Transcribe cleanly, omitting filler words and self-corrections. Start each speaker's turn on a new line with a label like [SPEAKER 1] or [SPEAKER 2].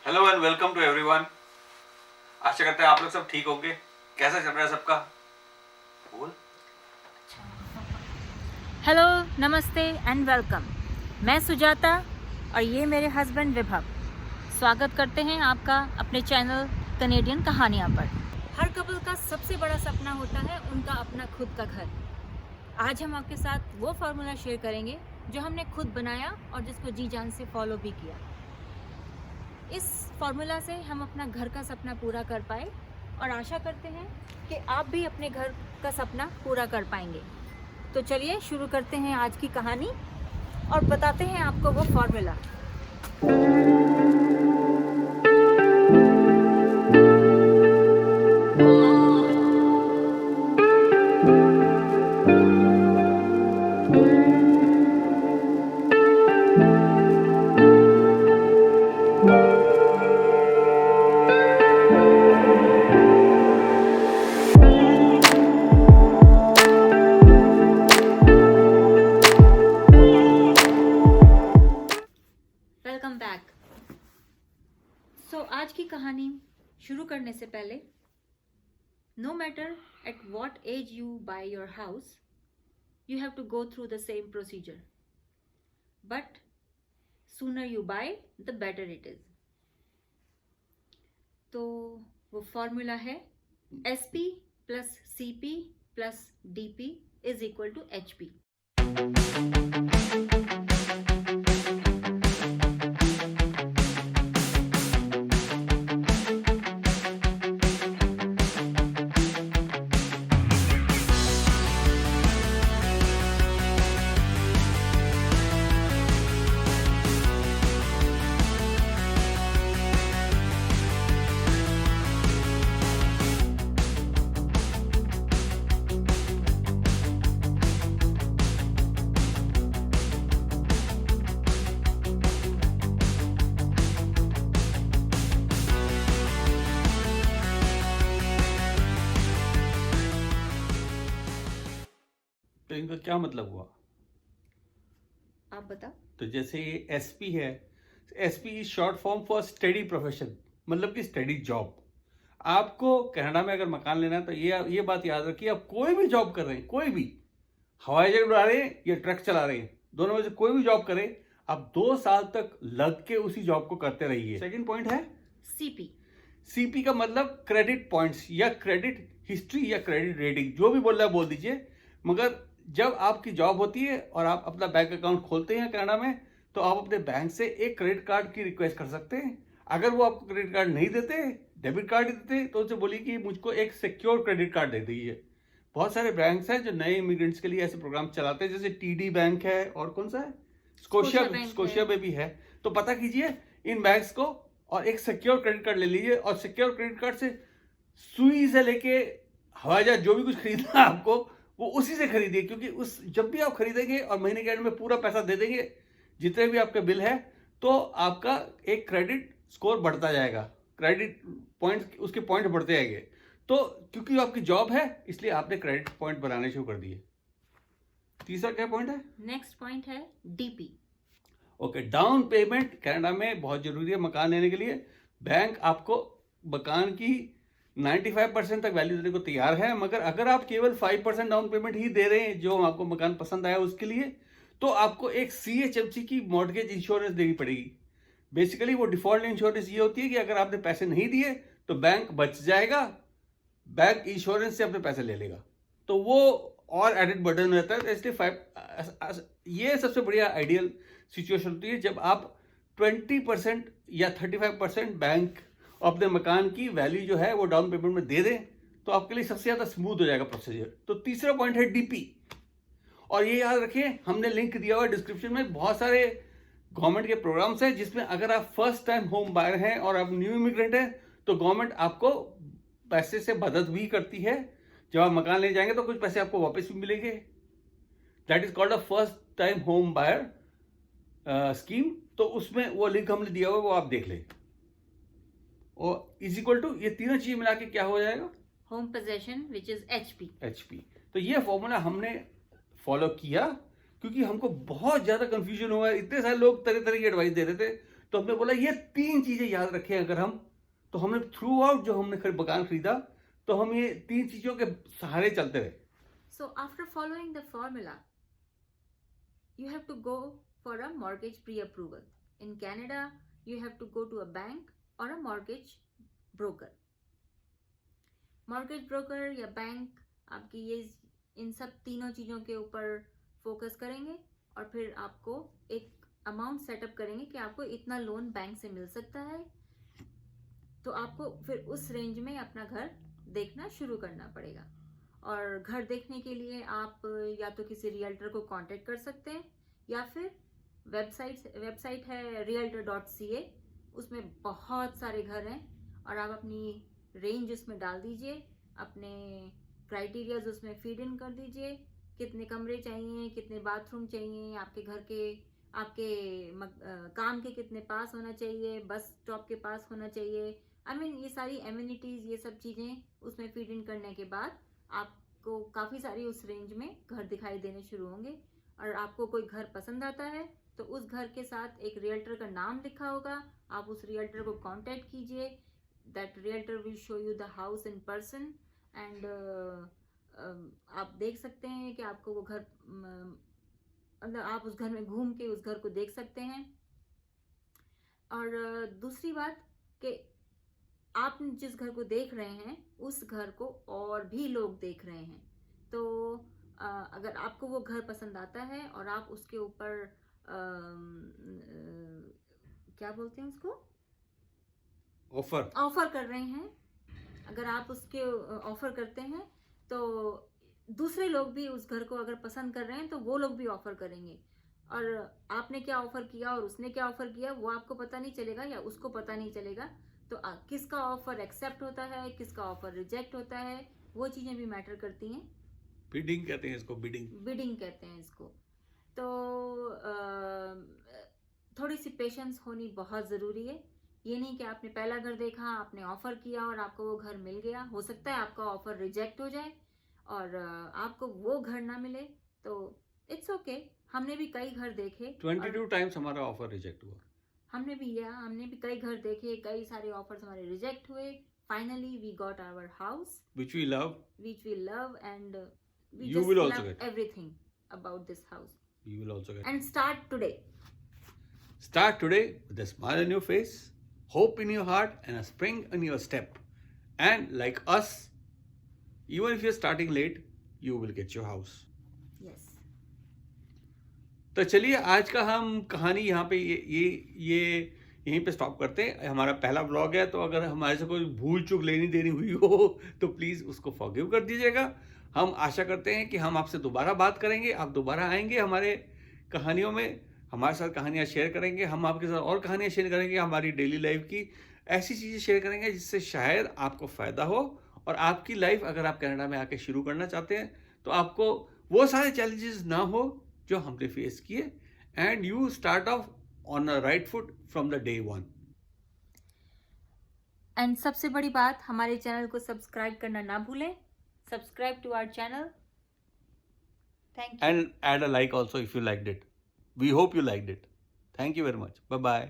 [SPEAKER 1] Hello and welcome to everyone. आशा करते हैं आप लोग सब ठीक होंगे। कैसा चल रहा है सबका? बोल।
[SPEAKER 2] हेलो, नमस्ते एंड वेलकम। मैं सुजाता और ये मेरे हस्बैंड विभव। स्वागत करते हैं आपका अपने चैनल कनेडियन कहानियाँ पर। हर कपल का सबसे बड़ा सपना होता है उनका अपना खुद का घर। आज हम आपके साथ वो फार्मूला शेयर करेंगे जो हमने खुद बनाया और जिसको जी जान से फॉलो भी किया। इस फार्मूला से हम अपना घर का सपना पूरा कर पाए और आशा करते हैं कि आप भी अपने घर का सपना पूरा कर पाएंगे। तो चलिए शुरू करते हैं आज की कहानी और बताते हैं आपको वो फार्मूला। Welcome back. आज की कहानी शुरू करने से पहले, no matter at what age you buy your house, you have to go through the same procedure, but sooner you buy the better it is. तो वो फॉर्मूला है SP plus CP plus DP is equal to HP।
[SPEAKER 1] तो इनका क्या मतलब हुआ?
[SPEAKER 2] आप बताओ।
[SPEAKER 1] तो जैसे ये SP है, SP is short form for study profession, मतलब कि स्टडी जॉब। आपको कनाडा में अगर मकान लेना है तो ये बात याद रखिए, आप कोई भी जॉब कर रहे हैं, कोई भी हवाई जहाज उड़ा रहे हैं या ट्रक चला रहे हैं, दोनों में से कोई भी जॉब करें, आप 2 साल तक लग के उसी जॉब को करते रहिए। सेकंड पॉइंट है CP का मतलब क्रेडिट पॉइंट्स या क्रेडिट हिस्ट्री या क्रेडिट रेटिंग, जो भी बोल रहा है बोल दीजिए। मगर जब आपकी जॉब होती है और आप अपना बैंक अकाउंट खोलते हैं कनाडा में, तो आप अपने बैंक से एक क्रेडिट कार्ड की रिक्वेस्ट कर सकते हैं। अगर वो आपको क्रेडिट कार्ड नहीं देते, डेबिट कार्ड ही देते, तो उनसे बोलिए कि मुझको एक सिक्योर क्रेडिट कार्ड दे दीजिए। बहुत सारे बैंक्स हैं जो नए इमिग्रेंट्स के लिए ऐसे प्रोग्राम चलाते हैं, जैसे TD बैंक है और कौन सा है, स्कोशिया में भी है। तो पता कीजिए इन बैंक्स को और एक सिक्योर क्रेडिट कार्ड ले लीजिए, और सिक्योर क्रेडिट कार्ड से सुई से लेके हवाई जहाज जो भी कुछ खरीदना है आपको, वो उसी से खरीदिए। क्योंकि उस जब भी आप खरीदेंगे और महीने के एंड में पूरा पैसा दे देंगे, जितने भी आपके बिल है, तो आपका एक क्रेडिट स्कोर बढ़ता जाएगा, क्रेडिट पॉइंट, उसके पॉइंट बढ़ते जाएंगे। तो क्योंकि आपकी जॉब है, इसलिए आपने क्रेडिट पॉइंट बनाने शुरू कर दिए। तीसरा क्या पॉइंट है?
[SPEAKER 2] नेक्स्ट पॉइंट है DP।
[SPEAKER 1] Okay, down payment Canada में बहुत जरूरी है मकान लेने के लिए। बैंक आपको मकान की 95% तक वैल्यू देने को तैयार है, मगर अगर आप केवल 5% डाउन पेमेंट ही दे रहे हैं जो आपको मकान पसंद आया उसके लिए, तो आपको एक CHMC की मॉर्गेज इंश्योरेंस देनी पड़ेगी। बेसिकली वो डिफॉल्ट इंश्योरेंस ये होती है कि अगर आपने पैसे नहीं दिए तो बैंक बच जाएगा, बैंक इंश्योरेंस से अपने पैसे ले लेगा, तो वो और एडेड बर्डन रहता है। इसलिए ये सबसे बढ़िया आइडियल सिचुएशन होती है जब आप 20% या 35% बैंक अपने मकान की वैल्यू जो है वो डाउन पेमेंट में दे दें, तो आपके लिए सबसे ज्यादा स्मूथ हो जाएगा प्रोसीजर। तो तीसरा पॉइंट है DP। और ये याद रखिए, हमने लिंक दिया हुआ है डिस्क्रिप्शन में, बहुत सारे गवर्नमेंट के प्रोग्राम्स हैं जिसमें अगर आप फर्स्ट टाइम होम बायर हैं और आप न्यू इमिग्रेंट हैं, तो गवर्नमेंट आपको पैसे से मदद भी करती है। जब आप मकान ले जाएंगे तो कुछ पैसे आपको वापस भी मिलेंगे। That is called a first time home buyer scheme. तो उसमें वो लिंक हमने दिया हुआ है, वो आप देख लें। और इज इक्वल टू ये तीनों चीज मिला के क्या हो जाएगा?
[SPEAKER 2] Home possession which is HP।
[SPEAKER 1] तो ये फॉर्मूला हमने फॉलो किया क्योंकि हमको बहुत ज्यादा कंफ्यूजन हुआ है। इतने सारे लोग तरह तरह की एडवाइस दे रहे थे, तो हमने बोला ये 3 चीजें याद रखें अगर हम, तो हमने थ्रू आउट जो हमने मकान खरीदा तो हम ये 3 चीजों के सहारे चलते रहे.
[SPEAKER 2] So after following the formula, you have to go for a mortgage pre-approval. In Canada, you have to go to a bank or a mortgage broker. Mortgage broker या बैंक आपकी ये इन सब तीनों चीज़ों के ऊपर फोकस करेंगे और फिर आपको एक अमाउंट सेटअप करेंगे कि आपको इतना लोन बैंक से मिल सकता है. तो आपको फिर उस रेंज में अपना घर देखना शुरू करना पड़ेगा. और घर देखने के लिए आप या तो किसी रियल्टर को कांटेक्ट कर सकते हैं या फिर वेबसाइट है realtor.ca. उसमें बहुत सारे घर हैं और आप अपनी रेंज उसमें डाल दीजिए, अपने क्राइटेरियाज उसमें फीड इन कर दीजिए, कितने कमरे चाहिए, कितने बाथरूम चाहिए, आपके घर के आपके काम के कितने पास होना चाहिए, बस स्टॉप के पास होना चाहिए. ये सारी एम्यूनिटीज ये सब चीज़ें उसमें फीड इन करने के बाद आपको काफ़ी सारी उस रेंज में घर दिखाई देने शुरू होंगे. और आपको कोई घर पसंद आता है तो उस घर के साथ एक रियल्टर का नाम लिखा होगा, आप उस रियल्टर को कांटेक्ट कीजिए. That realtor will show you the house in person and आप देख सकते हैं कि आपको वो घर मतलब आप उस घर में घूम के उस घर को देख सकते हैं. और दूसरी बात कि आप जिस घर को देख रहे हैं उस घर को और भी लोग देख रहे हैं. तो अगर आपको वो घर पसंद आता है और आप उसके ऊपर क्या बोलते हैं उसको, ऑफर कर रहे हैं, अगर आप उसके ऑफर करते हैं तो दूसरे लोग भी उस घर को अगर पसंद कर रहे हैं तो वो लोग भी ऑफर करेंगे. और आपने क्या ऑफर किया और उसने क्या ऑफर किया वो आपको पता नहीं चलेगा या उसको पता नहीं चलेगा. तो किसका ऑफर एक्सेप्ट होता है, किसका ऑफर रिजेक्ट होता है, वो चीजें भी मैटर करती हैं.
[SPEAKER 1] बिडिंग कहते हैं इसको, बिडिंग
[SPEAKER 2] कहते हैं इसको. तो थोड़ी सी पेशेंस होनी बहुत ज़रूरी है. ये नहीं कि आपने पहला घर देखा, आपने ऑफर किया और आपको वो घर मिल गया. हो सकता है आपका ऑफर रिजेक्ट हो जाए और आपको वो घर ना मिले, तो इट्स ओके. हमने भी कई घर देखे,
[SPEAKER 1] 22 टाइम्स हमारा ऑफर रिजेक्ट हुआ.
[SPEAKER 2] हमने भी कई घर देखे, कई सारे ऑफर्स हमारे रिजेक्ट हुए. Finally we got our house
[SPEAKER 1] which we love
[SPEAKER 2] and we
[SPEAKER 1] You
[SPEAKER 2] just
[SPEAKER 1] will also
[SPEAKER 2] love
[SPEAKER 1] get.
[SPEAKER 2] everything about this house.
[SPEAKER 1] you will also get.
[SPEAKER 2] And start today
[SPEAKER 1] with a smile on your face, hope in your heart and a spring in your step. And like us, even if you're starting late, you will get your house.
[SPEAKER 2] Yes.
[SPEAKER 1] तो चलिए आज का हम कहानी यहाँ पे ये यहीं पे स्टॉप करते हैं. हमारा पहला ब्लॉग है, तो अगर हमारे से कोई भूल चूक लेनी देनी हुई हो तो प्लीज़ उसको फॉरगिव कर दीजिएगा. हम आशा करते हैं कि हम आपसे दोबारा बात करेंगे, आप दोबारा आएंगे हमारे कहानियों में, हमारे साथ कहानियाँ शेयर करेंगे. हम आपके साथ और कहानियाँ शेयर करेंगे, हमारी डेली लाइफ की ऐसी चीज़ें शेयर करेंगे जिससे शायद आपको फ़ायदा हो. और आपकी लाइफ अगर आप कनाडा में आके शुरू करना चाहते हैं तो आपको वो सारे चैलेंजेस ना हो जो हमने फेस किए, and you start of on a right foot from the day 1.
[SPEAKER 2] And सबसे बड़ी बात, हमारे चैनल को सब्सक्राइब करना ना भूलें. Subscribe to our channel. Thank you.
[SPEAKER 1] And add a like also if you liked it. We hope you liked it. Thank you very much. Bye bye.